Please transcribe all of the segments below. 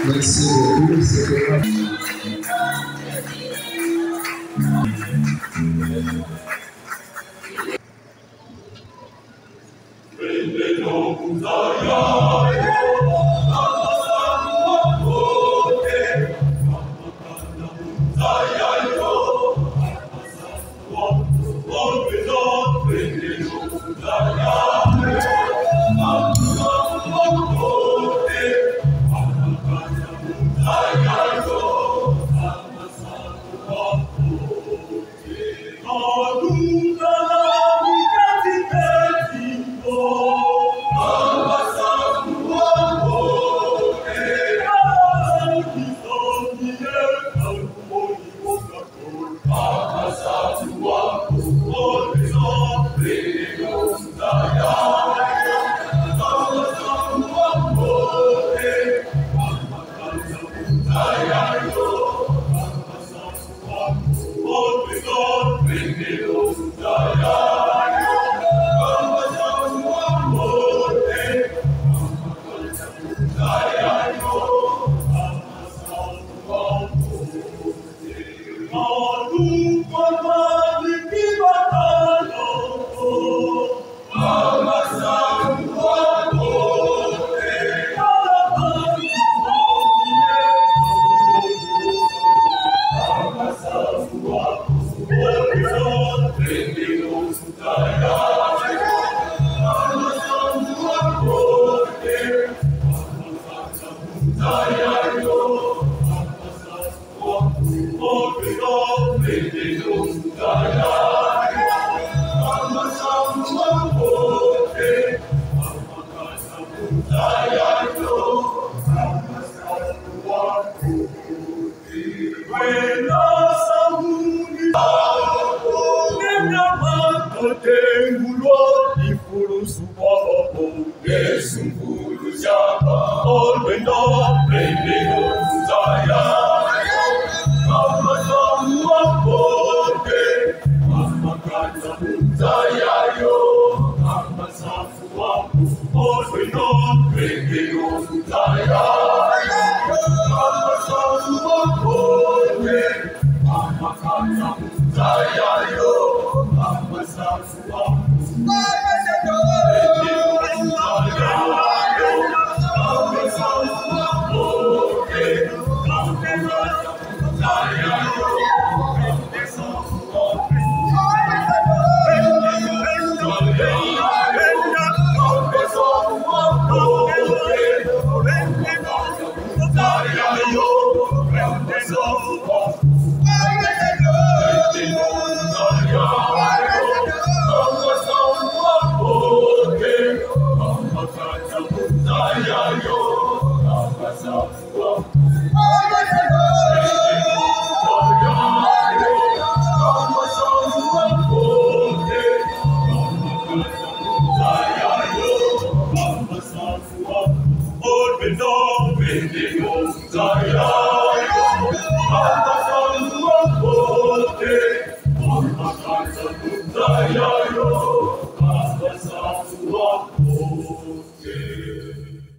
Merci beaucoup, c'est vrai.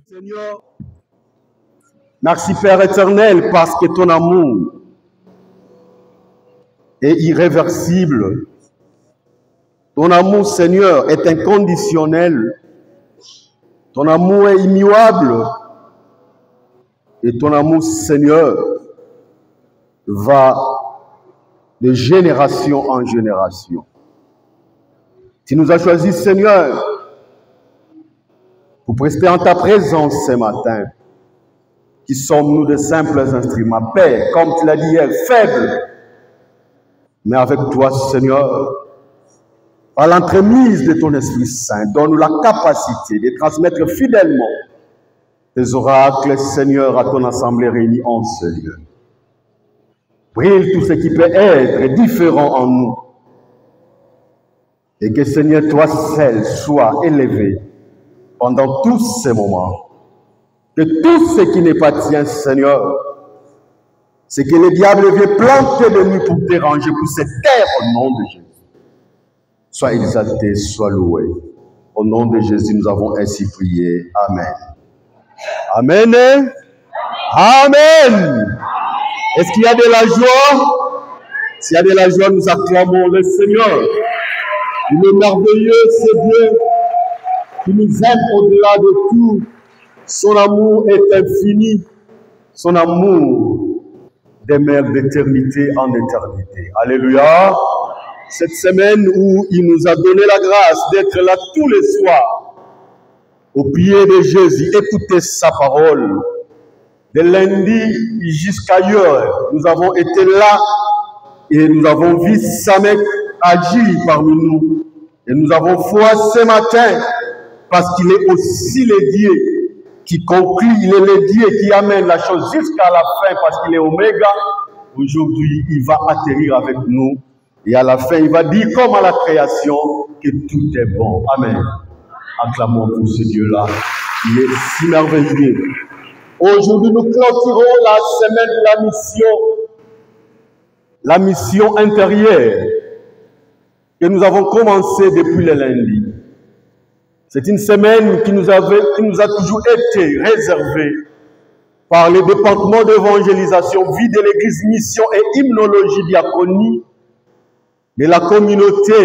Seigneur, merci Père éternel parce que ton amour est irréversible. Ton amour, Seigneur, est inconditionnel. Ton amour est immuable. Et ton amour, Seigneur, va de génération en génération. Tu nous as choisis, Seigneur, pour prester en ta présence ce matin. Qui sommes-nous de simples instruments? Père, comme tu l'as dit hier, faibles. Mais avec toi, Seigneur, par l'entremise de ton Esprit Saint, donne-nous la capacité de transmettre fidèlement tes oracles, Seigneur, à ton assemblée réunie en ce lieu. Brille tout ce qui peut être différent en nous. Et que, Seigneur, toi seul sois élevé pendant tous ces moments. Que tout ce qui n'est pas tien, Seigneur, c'est que le diable vient planter de nuit pour déranger, pour se taire au nom de Jésus. Sois exalté, sois loué. Au nom de Jésus, nous avons ainsi prié. Amen. Amen. Amen. Est-ce qu'il y a de la joie? S'il y a de la joie, nous acclamons le Seigneur. Il est merveilleux, c'est Dieu qui nous aime au-delà de tout. Son amour est infini. Son amour demeure d'éternité en éternité. Alléluia. Cette semaine où il nous a donné la grâce d'être là tous les soirs, au pied de Jésus, écouter sa parole. De lundi jusqu'à hier, nous avons été là et nous avons vu sa main agir parmi nous. Et nous avons foi ce matin parce qu'il est aussi le Dieu qui conclut, il est le Dieu qui amène la chose jusqu'à la fin parce qu'il est Oméga. Aujourd'hui, il va atterrir avec nous et à la fin, il va dire comme à la création que tout est bon. Amen. Acclamons pour ce Dieu-là. Il est si merveilleux. Aujourd'hui, nous clôturons la semaine de la mission intérieure que nous avons commencé depuis le lundi. C'est une semaine qui nous a toujours été réservée par le département d'évangélisation, vie de l'Église, mission et hymnologie diaconie de la communauté.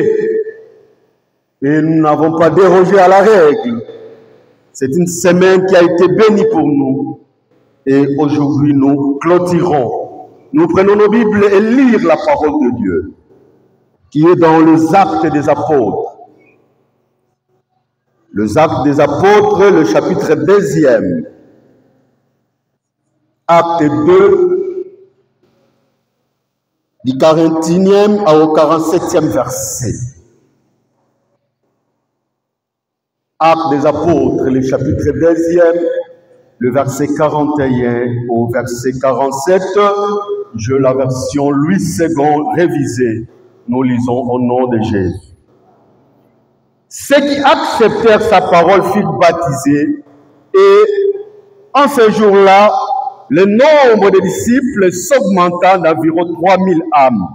Et nous n'avons pas dérogé à la règle. C'est une semaine qui a été bénie pour nous. Et aujourd'hui, nous clôturons. Nous prenons nos Bibles et lire la parole de Dieu, qui est dans les Actes des Apôtres. Les Actes des Apôtres, le chapitre 2e. Acte 2, du 41e au 47e verset. Actes des Apôtres, le chapitre 2e, le verset 41 au verset 47. Je la version Louis II révisée. Nous lisons au nom de Jésus. Ceux qui acceptèrent sa parole furent baptisés et en ce jour-là, le nombre de disciples s'augmenta d'environ 3000 âmes.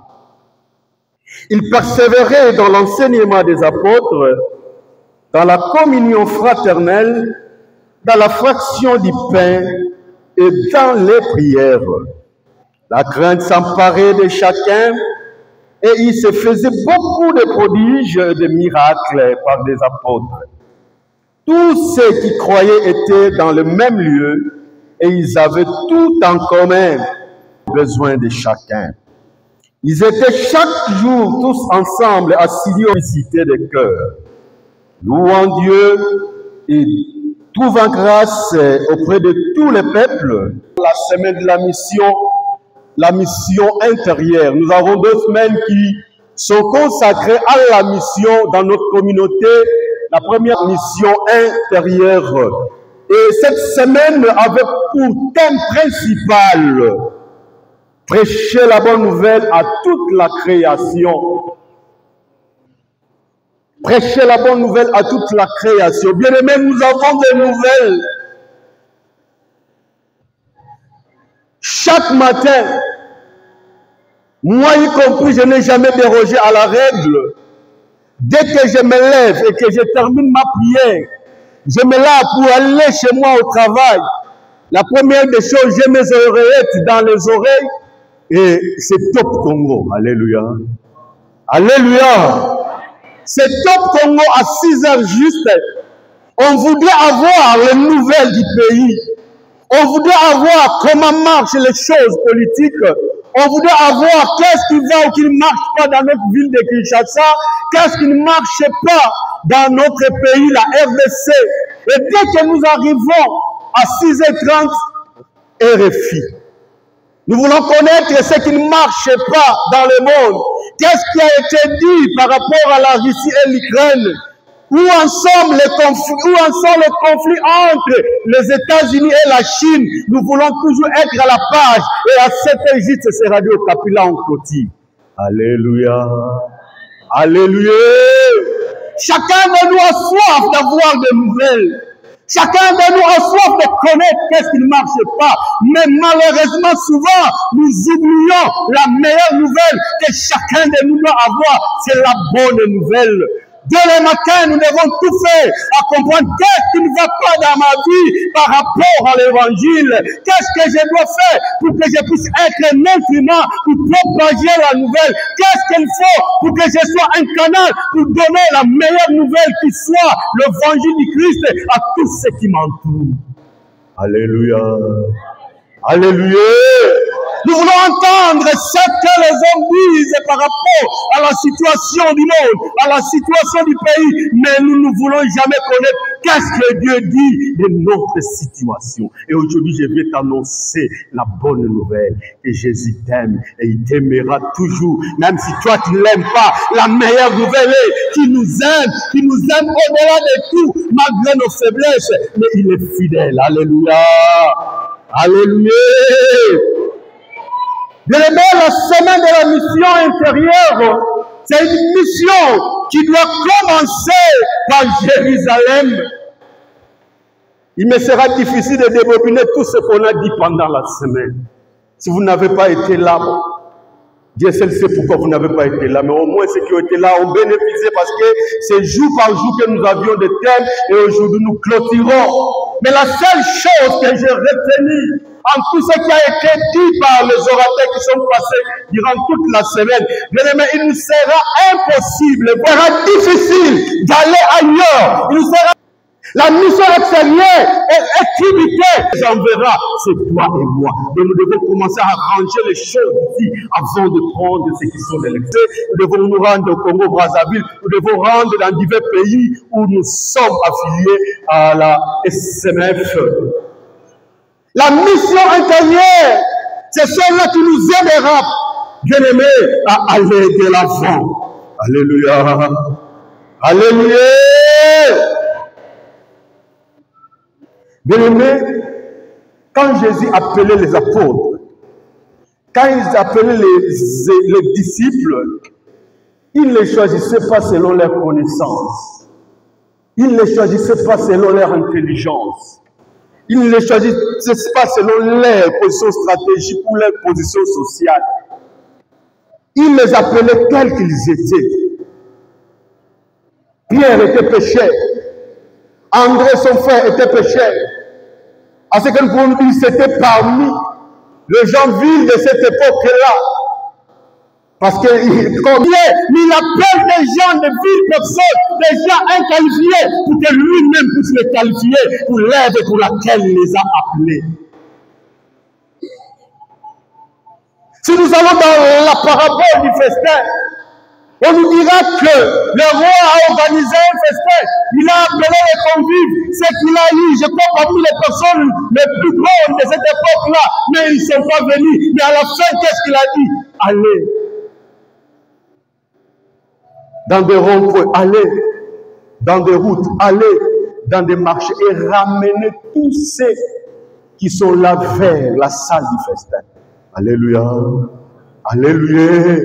Ils persévéraient dans l'enseignement des apôtres, dans la communion fraternelle, dans la fraction du pain et dans les prières. La crainte s'emparait de chacun et il se faisait beaucoup de prodiges et de miracles par des apôtres. Tous ceux qui croyaient étaient dans le même lieu et ils avaient tout en commun, besoin de chacun. Ils étaient chaque jour tous ensemble assidus aux visités de cœur, louant Dieu et trouvant grâce auprès de tous les peuples. La semaine de la mission intérieure. Nous avons 2 semaines qui sont consacrées à la mission dans notre communauté. La première mission intérieure. Et cette semaine avait pour thème principal prêcher la bonne nouvelle à toute la création. Prêcher la bonne nouvelle à toute la création. Bien-aimés, nous avons des nouvelles. Chaque matin, moi y compris, je n'ai jamais dérogé à la règle. Dès que je me lève et que je termine ma prière, je me lève pour aller chez moi au travail. La première des choses, j'ai mes oreillettes dans les oreilles et c'est Top Congo. Alléluia. Alléluia. C'est Top Congo à 6 heures juste. On voudrait avoir les nouvelles du pays. On voudrait avoir comment marchent les choses politiques. On voudrait avoir qu'est-ce qui va ou qui ne marche pas dans notre ville de Kinshasa, qu'est-ce qui ne marche pas dans notre pays, la RDC. Et dès que nous arrivons à 6h30, RFI. Nous voulons connaître ce qui ne marche pas dans le monde. Qu'est-ce qui a été dit par rapport à la Russie et l'Ukraine? Où en sont les conflits entre les États-Unis et la Chine? Nous voulons toujours être à la page. Et à cette heure, c'est Radio Capilla en clôture. Alléluia. Alléluia. Chacun de nous a soif d'avoir des nouvelles. Chacun de nous a soif de connaître qu'est-ce qui ne marche pas. Mais malheureusement, souvent, nous oublions la meilleure nouvelle que chacun de nous doit avoir. C'est la bonne nouvelle. Dès le matin, nous devons tout faire à comprendre qu'est-ce qui ne va pas dans ma vie par rapport à l'évangile. Qu'est-ce que je dois faire pour que je puisse être un instrument pour propager la nouvelle. Qu'est-ce qu'il faut pour que je sois un canal pour donner la meilleure nouvelle qui soit l'évangile du Christ à tous ceux qui m'entourent. Alléluia. Alléluia. Nous voulons entendre ce que les hommes disent par rapport à la situation du monde, à la situation du pays, mais nous ne voulons jamais connaître qu'est-ce que Dieu dit de notre situation. Et aujourd'hui, je vais t'annoncer la bonne nouvelle, que Jésus t'aime et il t'aimera toujours, même si toi tu ne l'aimes pas. La meilleure nouvelle est qu'il nous aime au-delà de tout, malgré nos faiblesses, mais il est fidèle. Alléluia. Alléluia. Bien-aimé, la semaine de la mission intérieure, c'est une mission qui doit commencer par Jérusalem. Il me sera difficile de débobiner tout ce qu'on a dit pendant la semaine. Si vous n'avez pas été là, Dieu seul sait pourquoi vous n'avez pas été là, mais au moins ceux qui ont été là ont bénéficié parce que c'est jour par jour que nous avions des thèmes et aujourd'hui nous clôturons. Mais la seule chose que j'ai retenue en tout ce qui a été dit par les orateurs qui sont passés durant toute la semaine, bien aimé, il nous sera impossible, voire difficile d'aller ailleurs. Il nous sera la mission extérieure est limitée. J'enverrai, c'est toi et moi. Et nous devons commencer à arranger les choses ici avant de prendre ce qui sont de l'extérieur. Nous devons nous rendre au Congo-Brazzaville. Nous devons rendre dans divers pays où nous sommes affiliés à la SMF. La mission intérieure, c'est celle-là qui nous aidera, bien aimés, à aller de l'avant. Alléluia. Alléluia. Bien aimé, quand Jésus appelait les apôtres, quand il appelait les disciples, il ne les choisissait pas selon leur connaissance. Il ne les choisissait pas selon leur intelligence. Il ne les choisissait pas selon leur position stratégique ou leur position sociale. Il les appelait tels qu'ils étaient. Pierre était pécheur. André, son frère, était pécheur. À ce que nous pouvons dire, c'était parmi les gens vils de cette époque-là. Parce que, comme il appelle des gens de viles personnes, des gens inqualifiés, pour que lui-même puisse les qualifier pour l'œuvre pour laquelle il les a appelés. Si nous allons dans la parabole du festin, on nous dira que le roi a organisé un festin, il a appelé les convives, ce qu'il a eu, je crois parmi les personnes les plus grandes de cette époque-là, mais ils ne sont pas venus. Mais à la fin, qu'est-ce qu'il a dit? Allez dans des ronds-points, allez dans des routes, allez dans des marchés et ramenez tous ceux qui sont là vers la salle du festin. Alléluia. Alléluia.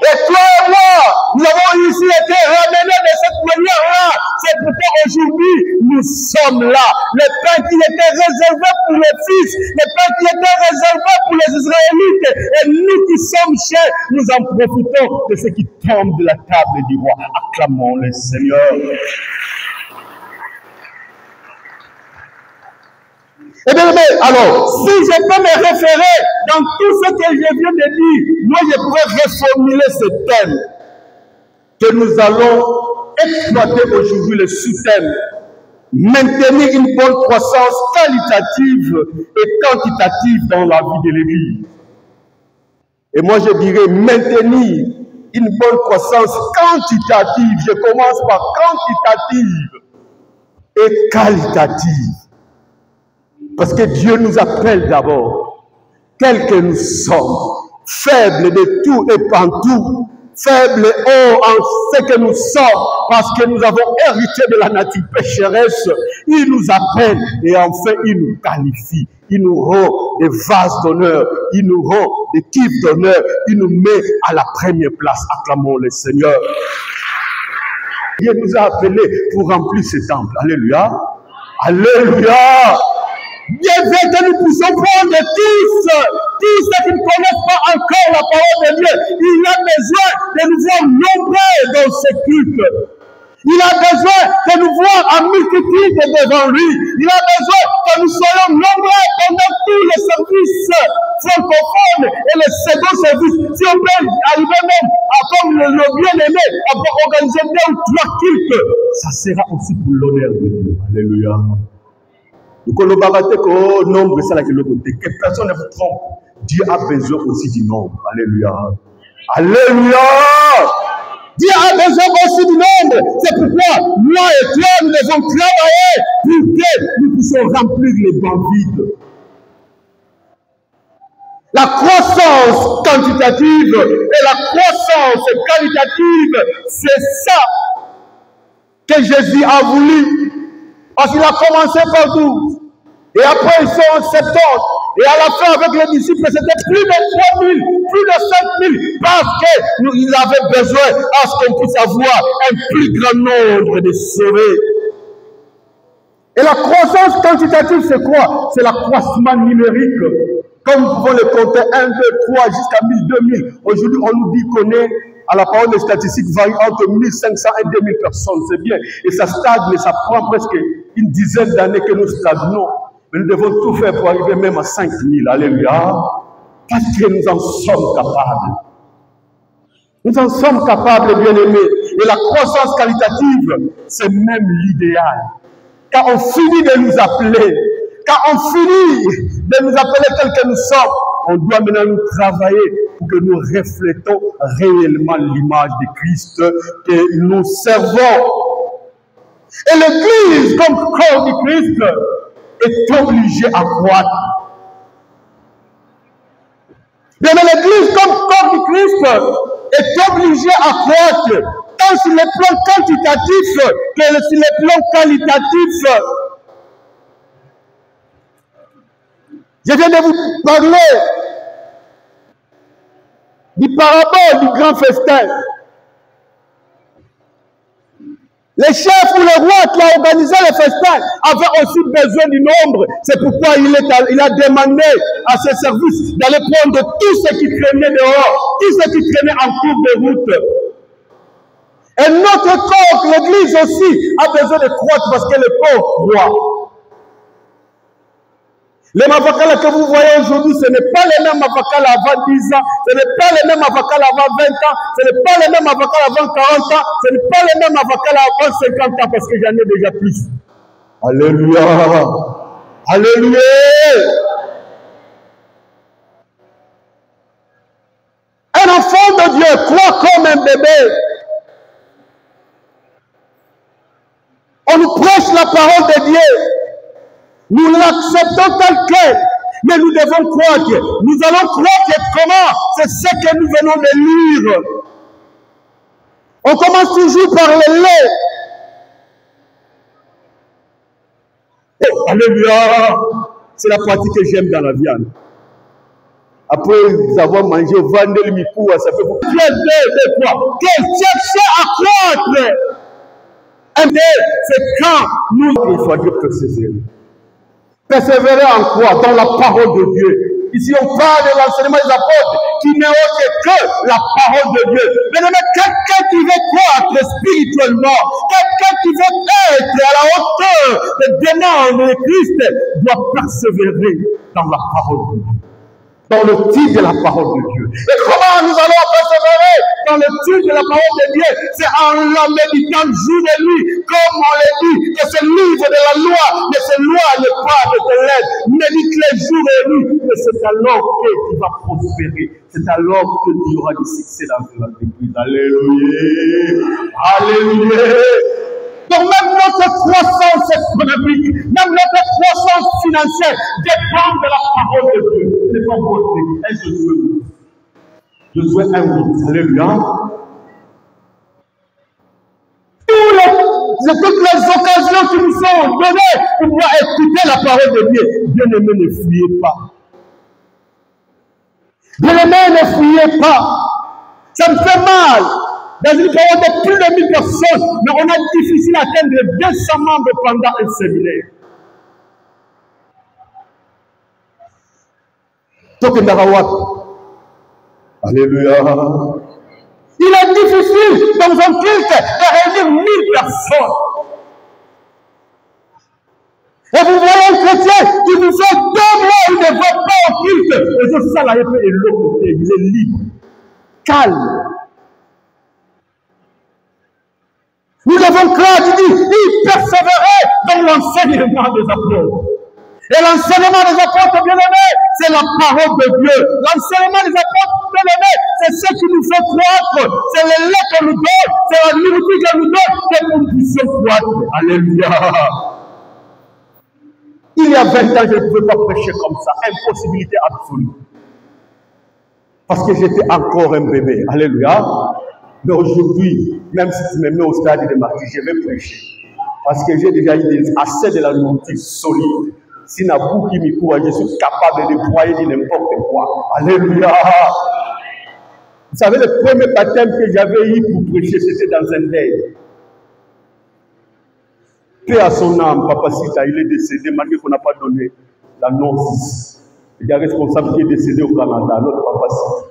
Et toi et moi, nous avons ici été ramenés de cette manière-là. C'est pourquoi aujourd'hui, nous sommes là. Le pain qui était réservé pour les fils, le pain qui était réservé pour les Israélites. Et nous qui sommes chers, nous en profitons de ce qui tombe de la table du roi. Acclamons le Seigneur. Eh bien, alors, si je peux me référer dans tout ce que je viens de dire, moi je pourrais reformuler ce thème que nous allons exploiter aujourd'hui, le sous-thème. Maintenir une bonne croissance qualitative et quantitative dans la vie de l'Église. Et moi je dirais maintenir une bonne croissance quantitative. Je commence par quantitative et qualitative. Parce que Dieu nous appelle d'abord, tels que nous sommes, faibles de tout et partout, faibles et hauts en ce que nous sommes, parce que nous avons hérité de la nature pécheresse. Il nous appelle et enfin il nous qualifie. Il nous rend des vases d'honneur, il nous rend des kiffs d'honneur, il nous met à la première place. Acclamons le Seigneur. Dieu nous a appelés pour remplir ce temple. Alléluia. Alléluia. Dieu veut que nous puissions prendre tous ceux qui ne connaissent pas encore la parole de Dieu. Il a besoin de nous voir nombreux dans ce culte. Il a besoin de nous voir en multitude devant lui. Il a besoin que nous soyons nombreux pendant tous les services francophones et les seconds services. Si on peut arriver même à comme le bien-aimé, à organiser 2 ou 3 cultes, ça sera aussi pour l'honneur de Dieu. Alléluia. Donc, on ne va pas dire que nombre, c'est là que le côté. Que personne ne vous trompe. Dieu a besoin aussi du nombre. Alléluia. Alléluia. Dieu a besoin aussi du nombre. C'est pourquoi moi et toi, nous devons travailler pour que nous puissions remplir les bancs vides. La croissance quantitative et la croissance qualitative, c'est ça que Jésus a voulu. Parce qu'il a commencé par 12. Et après, ils sont en 70. Et à la fin, avec les disciples, c'était plus de 3000, plus de 5000. Parce qu'ils avaient besoin à ce qu'on puisse avoir un plus grand nombre de sauvés. Et la croissance quantitative, c'est quoi? C'est l'accroissement numérique. Comme nous pouvons le compter 1, 2, 3 jusqu'à 1000, 2000. Aujourd'hui, on nous dit qu'on est à la parole des statistiques varie entre 1500 et 2000 personnes. C'est bien. Et ça stagne, mais ça prend presque une dizaine d'années que nous stagnons. Mais nous devons tout faire pour arriver même à 5000. Alléluia. Parce que nous en sommes capables. Nous en sommes capables, bien-aimés. Et la croissance qualitative, c'est même l'idéal. Quand on finit de nous appeler, quand on finit de nous appeler tels que nous sommes, on doit maintenant nous travailler pour que nous reflétons réellement l'image de Christ que nous servons. Et l'Église, comme corps du Christ, est obligée à croître. Bien, l'Église, comme corps du Christ, est obligée à croître, tant sur les plans quantitatifs que sur les plans qualitatifs. Je viens de vous parler du parabole du grand festin. Les chefs ou les rois qui ont organisé le festin avaient aussi besoin du nombre. C'est pourquoi il a demandé à ses services d'aller prendre tous ceux qui traînaient dehors, tous ceux qui traînaient en cours de route. Et notre corps, l'Église aussi, a besoin de croître parce que le corps croît. Les mavakala que vous voyez aujourd'hui, ce n'est pas les mêmes mavakala avant 10 ans, ce n'est pas les mêmes mavakala avant 20 ans, ce n'est pas les mêmes mavakala avant 40 ans, ce n'est pas les mêmes mavakala avant 50 ans parce que j'en ai déjà plus. Alléluia. Alléluia. Un enfant de Dieu croit comme un bébé. On nous prêche la parole de Dieu. Nous l'acceptons tel quel, mais nous devons croître. Nous allons croître comment? C'est ce que nous venons de lire. On commence toujours par le lait. Oh, alléluia! C'est la pratique que j'aime dans la viande. Après avoir mangé, vendre le micou, ça fait beaucoup. De quoi? Que chercher à croître. C'est quand nous, il faut dire persévérer. Persévérer en quoi? Dans la parole de Dieu. Ici, on parle de l'enseignement des apôtres qui n'est autre que la parole de Dieu. Mais quelqu'un qui veut croître spirituellement, quelqu'un qui veut être à la hauteur des demandes de Christ, doit persévérer dans la parole de Dieu. Dans le titre de la parole de Dieu. Et comment nous allons persévérer dans le titre de la parole de Dieu? C'est en la méditant jour et nuit, comme on l'a dit, que ce livre de la loi ne s'éloigne pas de tes lèvres. Médite-les jour et nuit, et c'est alors que tu vas prospérer. C'est alors que tu auras du succès dans l'Église. Alléluia. Alléluia. Donc même notre croissance économique, même notre croissance financière dépend de la parole de Dieu. C'est pas votre Josué 1:8. Alléluia. de toutes les occasions qui nous sont données pour pouvoir écouter la parole de Dieu. Bien-aimés, ne fuyez pas. Bien-aimés, ne fuyez pas. Ça me fait mal. Dans une période de plus de 1000 personnes, mais on a difficile à atteindre 200 membres pendant un séminaire. Alléluia. Il est difficile dans un culte de réunir 1000 personnes. Et vous voyez un chrétien qui vous fait 2 mois, il ne va pas au culte. Et c'est ça, là, il est l'autre côté, il est libre, calme. Nous avons craint, il persévérait dans l'enseignement des apôtres. Et l'enseignement des apôtres, bien aimés, c'est la parole de Dieu. L'enseignement des apôtres, bien aimés, c'est ce qui nous fait croître. C'est le lait qu'on nous donne, c'est la nourriture qu'on nous donne, que nous puissions croître. Alléluia. Il y a 20 ans, je ne pouvais pas prêcher comme ça. Impossibilité absolue. Parce que j'étais encore un bébé. Alléluia. Mais aujourd'hui, même si tu me mets au stade de martyr, je vais prêcher. Parce que j'ai déjà eu assez de la nourriture solide. Si Nabou qui me court, je suis capable de déployer n'importe quoi. Alléluia. Vous savez, le premier baptême que j'avais eu pour prêcher, c'était dans un deuil. Paix à son âme, Papa Sita, il est décédé, malgré qu'on n'a pas donné l'annonce. Il y a un responsable qui est décédé au Canada, notre Papa Sita.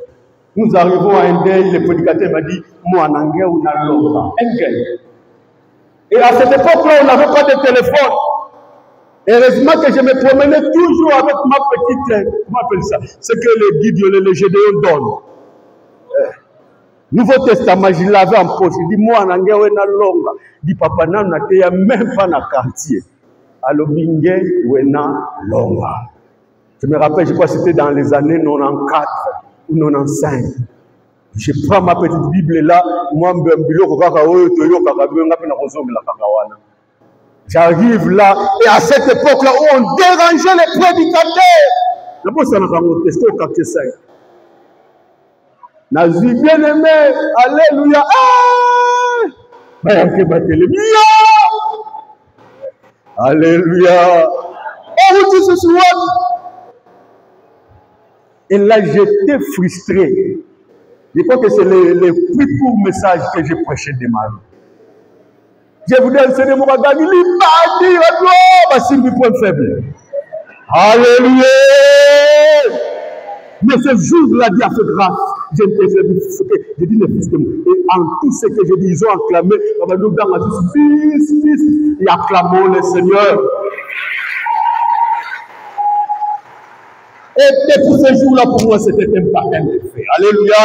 Nous arrivons à un deuil, le prédicateur m'a dit, moi en anglais, on a l'homme, un deuil. Et à cette époque-là, on n'avait pas de téléphone. Heureusement que je me promenais toujours avec ma petite, comment on appelle ça, ce que les guides, les Gédéons donnent. Nouveau Testament, je l'avais en poche. Il dit, moi en anglais, on a l'homme. Il dit, papa, non, on n'était même pas dans le quartier. Alors, Bingé, on a l'homme. Je me rappelle, je crois que c'était dans les années 94 ou 95. Je prends ma petite Bible là, moi, j'arrive là, et à cette époque-là où on dérangeait les prédicateurs, d'abord ça nous a testé au quartier 5. Nazi bien aimé, alléluia, alléluia, on vous dit ce soir. Et là, j'étais frustré. Je crois que c'est le plus court message que j'ai prêché de ma vie. Je vous donne ce mot à Daniel, il m'a dit, oh, c'est du point faible. Alléluia. Mais ce jour-là, Dieu a fait grâce. J'ai dit le fils de moi. Et en tout ce que j'ai dit, ils ont acclamé. Et acclamons le Seigneur. Et pour ce jour-là, pour moi, c'était un baptême de feu. Alléluia.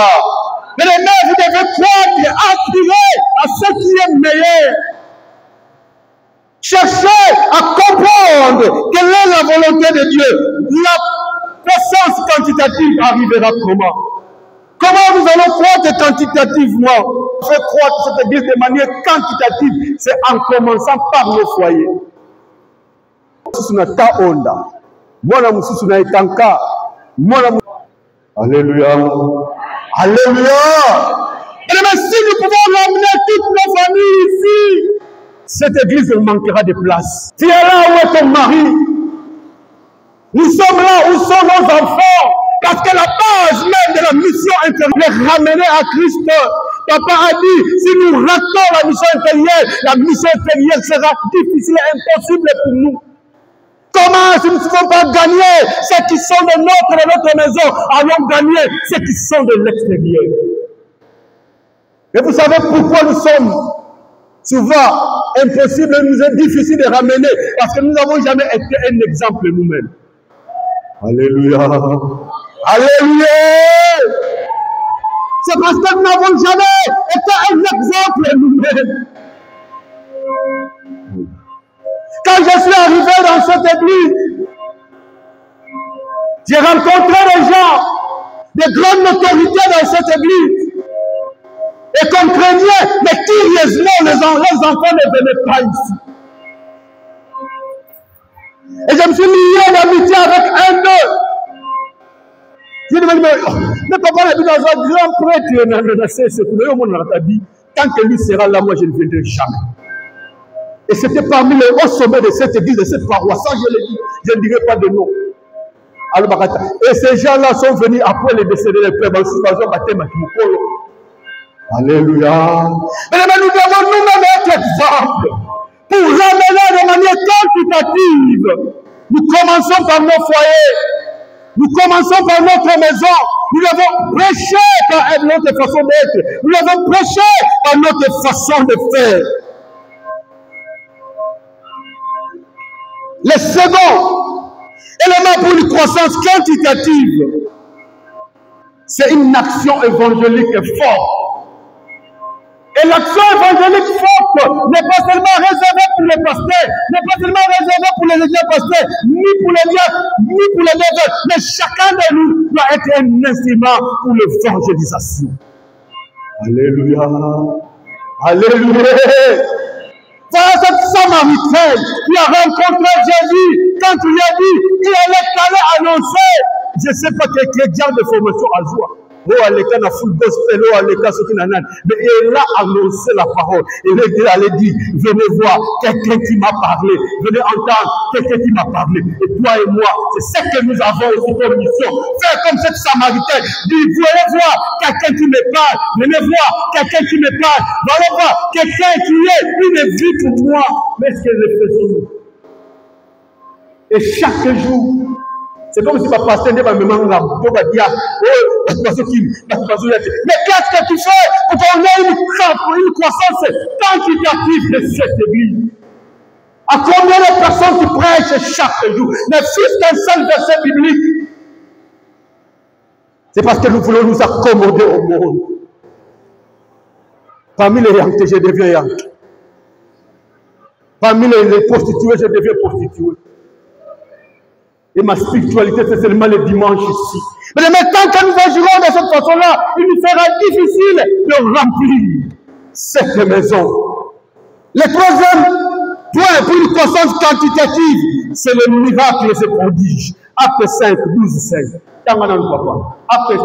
Mais les mères, vous devez croire et aspirer à ce qui est meilleur. Cherchez à comprendre quelle est la volonté de Dieu. La croissance quantitative arrivera comment? Comment nous allons croître quantitativement? On fait croître cette église de manière quantitative. C'est en commençant par nos foyers. Alléluia. Alléluia. Et si nous pouvons ramener toutes nos familles ici, cette église manquera de place. Tu es là où est ton mari? Nous sommes là où sont nos enfants. Parce que la base même de la mission intérieure est ramener à Christ. Papa a dit, si nous ratons la mission intérieure sera difficile et impossible pour nous. Comment, si nous ne pouvons pas gagner ceux qui sont de notre maison, allons gagner ceux qui sont de l'extérieur. Et vous savez pourquoi nous sommes souvent impossible, nous est difficile de ramener, parce que nous n'avons jamais été un exemple nous-mêmes. Alléluia. Alléluia. C'est parce que nous n'avons jamais été un exemple nous-mêmes. Quand je suis arrivé dans cette église, j'ai rencontré des gens, de grandes notoriétés dans cette église. Et qu'on craignait, mais curieusement, les enfants ne venaient pas ici. Et je me suis lié d'amitié avec un d'eux. Je lui ai dit, mais papa a dit dans un grand prêtre, tant que lui sera là, moi je ne viendrai jamais. Et c'était parmi les hauts sommets de cette église, de cette paroisse. Ça, je le dis, je ne dirai pas de nom. Et ces gens-là sont venus après les décédés des pères. Alléluia. Mais nous devons nous-mêmes être exemple pour ramener de manière quantitative. Nous commençons par nos foyers. Nous commençons par notre maison. Nous devons prêcher par notre façon d'être. Nous devons prêcher par notre façon de faire. Le second élément pour une croissance quantitative, c'est une action évangélique forte. Et l'action évangélique forte n'est pas seulement réservée pour les pasteurs, n'est pas seulement réservée pour les églises pasteurs, ni pour les diacres, ni pour les évêques, mais chacun de nous doit être un instrument pour l'évangélisation. Alléluia. Alléluia. Voilà cette Samaritaine qui a rencontré Jésus quand il a dit il allait aller annoncer. Je ne sais pas quel genre de formation à joie. Oh, Aleka na full gospel, oh, Aleka ce qui n'a rien. Mais il a annoncé la parole. Il allait dire venez voir quelqu'un qui m'a parlé. Venez entendre quelqu'un qui m'a parlé. Et toi et moi, c'est ce que nous avons aussi comme mission. Faire comme cette Samaritaine. Dire voyez voir quelqu'un qui me parle. Venez voir quelqu'un qui me parle. Venez voir quelqu'un qui est une vie pour moi. Mais ce que nous faisons. Et chaque jour, c'est comme si papa pasteur va me demander, mais qu'est-ce que tu fais pour qu'on ait une croissance quantitative de cette église? À combien de personnes qui prêchent chaque jour? Ne fût-ce qu'un seul verset biblique. C'est parce que nous voulons nous accommoder au monde. Parmi les Yankees, je deviens Yankee. Parmi les prostituées, je deviens prostituée. Et ma spiritualité, c'est seulement le dimanche ici. Mais tant que nous agirons de cette façon-là, il nous sera difficile de remplir cette maison. Le troisième point pour une croissance quantitative, c'est le miracle et ses prodiges. Acte 5, 12, 16. Acte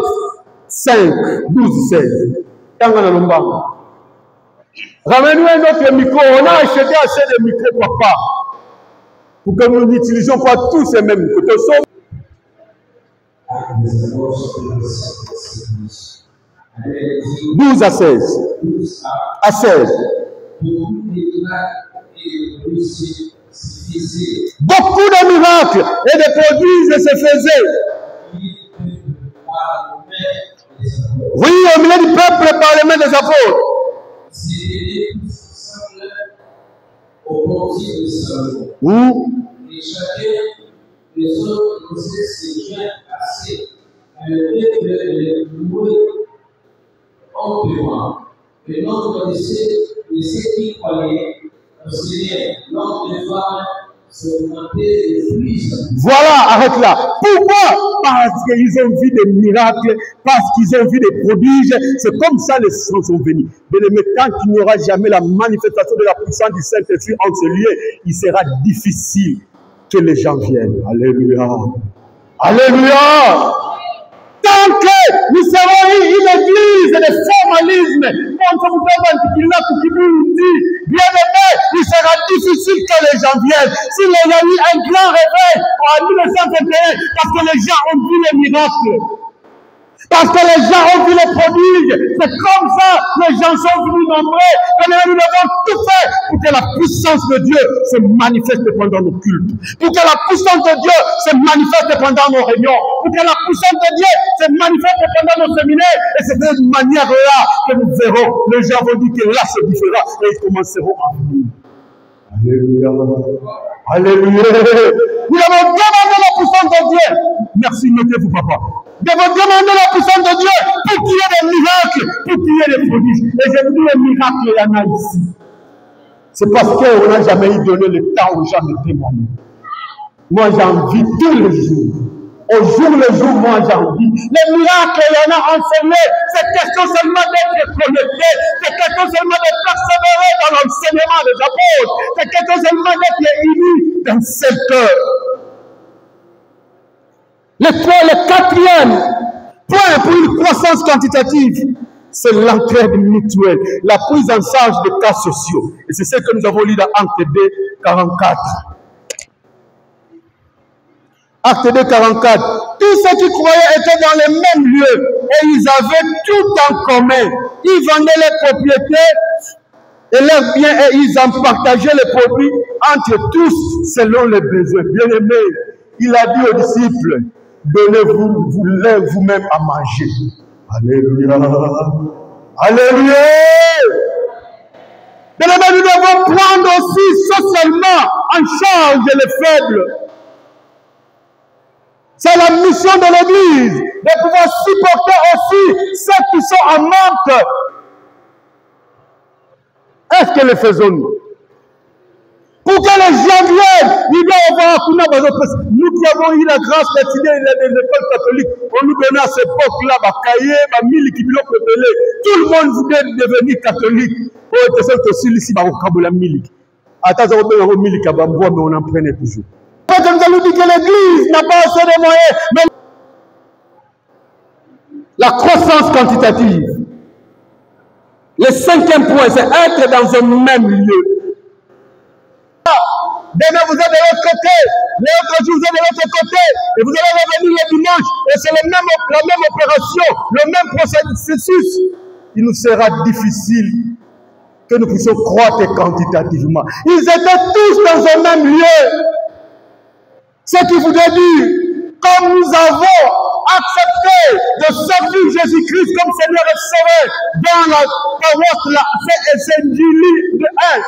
5, 12, 16. Ramène-nous un autre micro. On a acheté assez de micros, papa. Pour que nous n'utilisions pas tous ces mêmes côtés. 12 à 16. À 16. Beaucoup de miracles et de prodiges se faisaient. Oui, au milieu du peuple par les mains des apôtres. Et chacun des autres osait se joindre assez à le louer amplement. Le nombre de ceux qui croyaient au Seigneur, nombre de femmes se augmentait de plus. Voilà, arrête là. Pourquoi? Parce qu'ils ont vu des miracles, parce qu'ils ont vu des prodiges. C'est comme ça les saints sont venus. Mais tant qu'il n'y aura jamais la manifestation de la puissance du Saint-Esprit en ce lieu, il sera difficile que les gens viennent. Alléluia. Alléluia. Tant que nous serons une église de formalisme, bien aimé, il sera difficile que les gens viennent. S'il y a eu un grand réveil en 1921, parce que les gens ont vu les miracles. Parce que les gens ont vu les prodiges. C'est comme ça que les gens sont venus nombreux. Et nous devons tout faire pour que la puissance de Dieu se manifeste pendant nos cultes. Pour que la puissance de Dieu se manifeste pendant nos réunions. Pour que la puissance de Dieu se manifeste pendant nos séminaires. Et c'est de cette manière-là que nous verrons. Les gens vont dire que là c'est différent. Et ils commenceront à venir. Alléluia. Alléluia. Nous devons demander la puissance de Dieu. Merci, notez-vous, papa. Nous devons demander la puissance de Dieu pour qu'il y ait des miracles, pour qu'il y ait des prodiges. Et je vous dis, les miracles, il y en a ici. C'est parce qu'on n'a jamais eu donné le temps aux gens de témoigner. Moi, j'en vis tous les jours. Au jour le jour, moi, j'en vis. Les miracles, il y en a enseignés. C'est question seulement d'être connecté. C'est question seulement de persévérer dans l'enseignement des apôtres. C'est question seulement d'être unis d'un seul cœur. Le quatrième point pour une croissance quantitative, c'est l'entraide mutuelle, la prise en charge des cas sociaux. Et c'est ce que nous avons lu dans Acte 2, 44. Acte 2, 44. Tous ceux qui croyaient étaient dans les mêmes lieux et ils avaient tout en commun. Ils vendaient les propriétés et leurs biens et ils en partageaient les produits entre tous selon les besoins. Bien-aimés, il a dit aux disciples, donnez-vous vous-même à manger. Alléluia. Alléluia. Bien-aimés, nous devons prendre aussi socialement en charge les faibles. C'est la mission de l'Église de pouvoir supporter aussi ceux qui sont en manque. Est-ce que le faisons-nous? Pour que les gens viennent, il doit y avoir nous qui avons eu la grâce d'étudier les écoles catholiques, on nous donnait à cette époque-là, tout le monde voulait devenir catholique. Pour être aussi ici, mais on en prenait toujours. Nous allons dire que l'Église n'a pas assez de moyens, mais la croissance quantitative. Le 5e point, c'est être dans un même lieu. Demain, vous êtes de l'autre côté, l'autre jour, vous êtes de l'autre côté, et vous allez revenir le dimanche, et c'est la même opération, le même processus. Il nous sera difficile que nous puissions croître quantitativement. Ils étaient tous dans un même lieu. Ce qui voudrait dire, comme nous avons accepté de servir Jésus-Christ comme Seigneur et Sauveur dans la paroisse de la CSNJ de 1,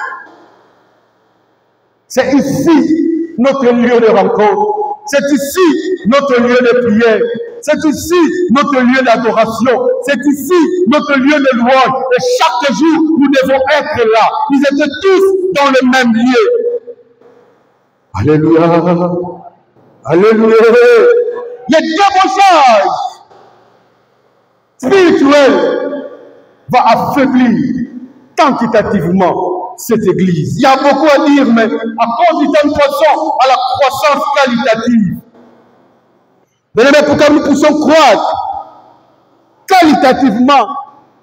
c'est ici notre lieu de rencontre, c'est ici notre lieu de prière, c'est ici notre lieu d'adoration, c'est ici notre lieu de louange. Et chaque jour, nous devons être là. Ils étaient tous dans le même lieu. Alléluia. Alléluia. Le débauchage spirituel va affaiblir quantitativement cette église. Il y a beaucoup à dire, mais à cause du temps de croissance, à la croissance qualitative. Mais pour que nous puissions croître qualitativement,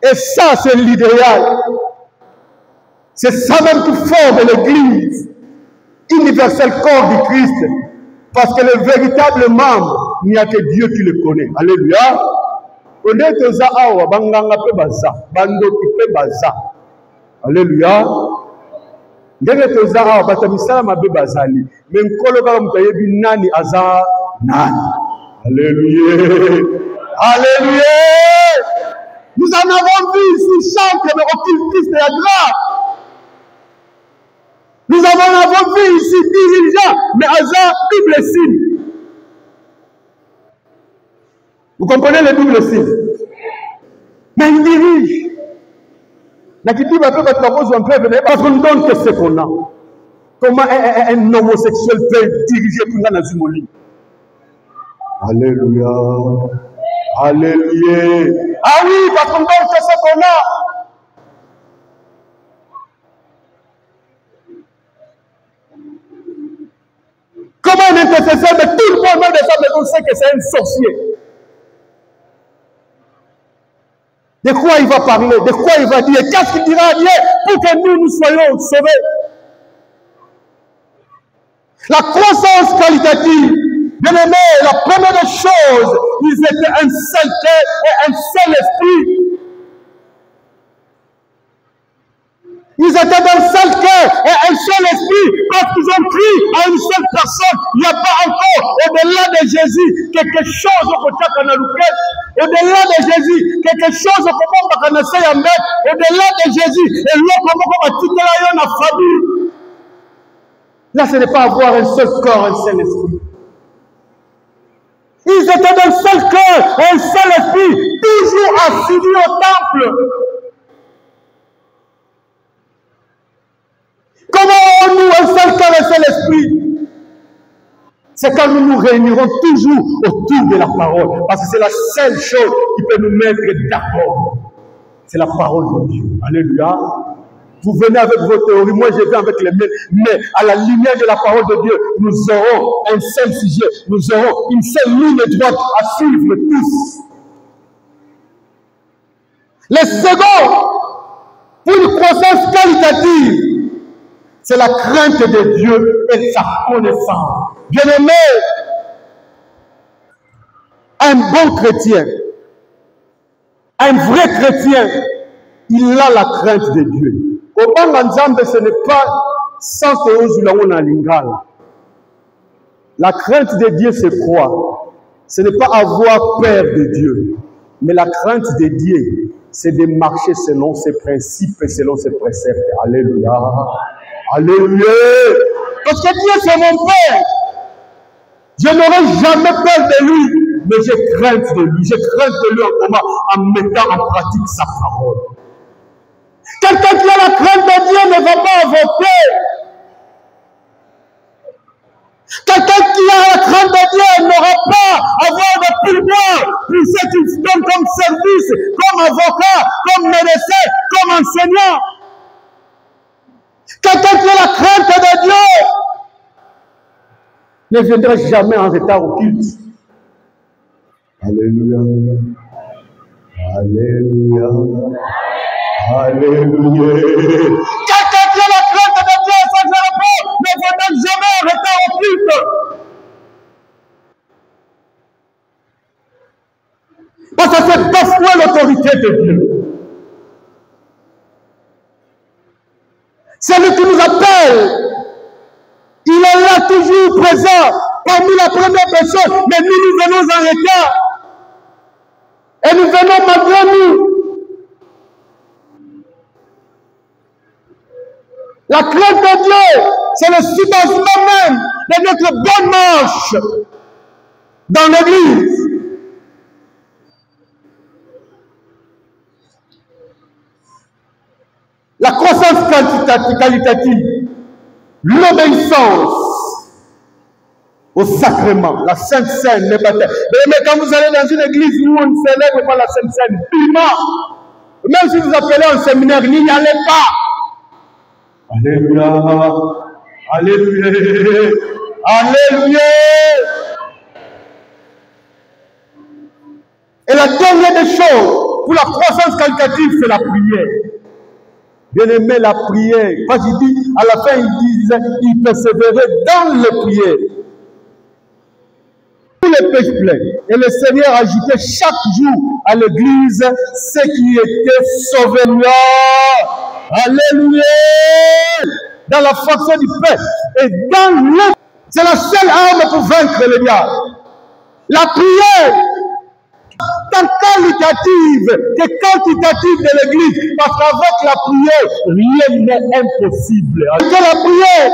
et ça c'est l'idéal. C'est ça même qui forme l'église universelle corps du Christ. Parce que le véritable membre, il n'y a que Dieu qui le connaît. Alléluia. Alléluia. Alléluia. Alléluia. Nous en avons vu ici chanter le occultiste de la grâce. Nous avons vu ici dirigeants, mais hasard, double signe. Vous comprenez le double signe? Mais il dirige. Parce qu'on donne que ce qu'on a. Comment un homosexuel peut diriger pour la Nazimoli? Alléluia. Alléluia. Ah oui, parce qu'on donne que ce qu'on a. Comment un intercesseur de tout le monde, même des femmes, on sait que c'est un sorcier. De quoi il va parler? De quoi il va dire? Qu'est-ce qu'il dira à Dieu pour que nous soyons sauvés? La croissance qualitative, bien aimé, la première des choses, ils étaient un seul cœur et un seul esprit. Ils étaient d'un seul cœur et un seul esprit parce qu'ils ont pris à une seule personne. Il n'y a pas encore, au-delà de Jésus, quelque chose au au-delà de Jésus, quelque chose au-delà de Jésus, et l'autre, famille. Là, ce n'est pas avoir un seul corps, un seul esprit. Ils étaient d'un seul cœur et un seul esprit, toujours assidus au temple. Comment avons-nous un seul cœur et un seul esprit? C'est quand nous nous réunirons toujours autour de la parole. Parce que c'est la seule chose qui peut nous mettre d'accord. C'est la parole de Dieu. Alléluia. Vous venez avec vos théories, moi je viens avec les miennes. Mais à la lumière de la parole de Dieu, nous aurons un seul sujet. Nous aurons une seule ligne droite à suivre tous. Le second, pour une croissance qualitative, c'est la crainte de Dieu et sa connaissance. Bien-aimé, un bon chrétien, un vrai chrétien, il a la crainte de Dieu. Au Banganzambe, ce n'est pas sans lingala. La crainte de Dieu, c'est quoi? Ce n'est pas avoir peur de Dieu. Mais la crainte de Dieu, c'est de marcher selon ses principes et selon ses préceptes. Alléluia. Alléluia. Parce que Dieu, c'est mon Père. Je n'aurai jamais peur de lui, mais j'ai crainte de lui. J'ai crainte de lui en mettant en pratique sa parole. Quelqu'un qui a la crainte de Dieu ne va pas voter. Quelqu'un qui a la crainte de Dieu n'aura pas à avoir de pouvoir pour ce qu'il donne comme service, comme avocat, comme médecin, comme enseignant. Quelqu'un qui a la crainte de Dieu ne viendra jamais en retard au culte. Alléluia. Alléluia. Alléluia. Quelqu'un qui a la crainte de Dieu, ça ne viendra jamais en retard au culte. Parce que c'est parfois l'autorité de Dieu. C'est lui qui nous appelle. Il est là toujours présent parmi la première personne. Mais nous venons en retard. Et nous venons malgré nous. La crainte de Dieu, c'est le soubassement même de notre bonne marche dans l'église. La croissance qualitative, l'obéissance au sacrement, la Sainte Seine n'est pas telle. Mais quand vous allez dans une église où on ne célèbre pas la Sainte Seine, même si vous appelez un séminaire, n'y allez pas. Alléluia. Alléluia. Alléluia. Et la dernière des choses, pour la croissance qualitative, c'est la prière. Bien aimé, la prière. Parce qu'il dit, à la fin, il disait, il persévérait dans les prières. Tous les péchés pleins. Et le Seigneur ajoutait chaque jour à l'église ceux qui étaient sauvés. Alléluia. Dans la fonction du Père. Et dans l'autre, c'est la seule arme pour vaincre le diable. La prière, tant qualitative que quantitative de l'église. Parce qu'avec la prière, rien n'est impossible. Que la prière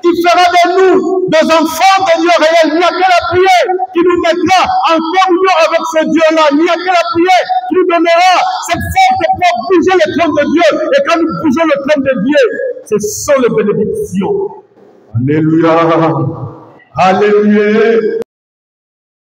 qui fera de nous des enfants de Dieu réel. Il n'y a que la prière qui nous mettra en communion avec ce Dieu-là. Il n'y a que la prière qui nous donnera cette force pour bouger le trône de Dieu. Et quand nous bougeons le trône de Dieu, ce sont les bénédictions. Alléluia. Alléluia.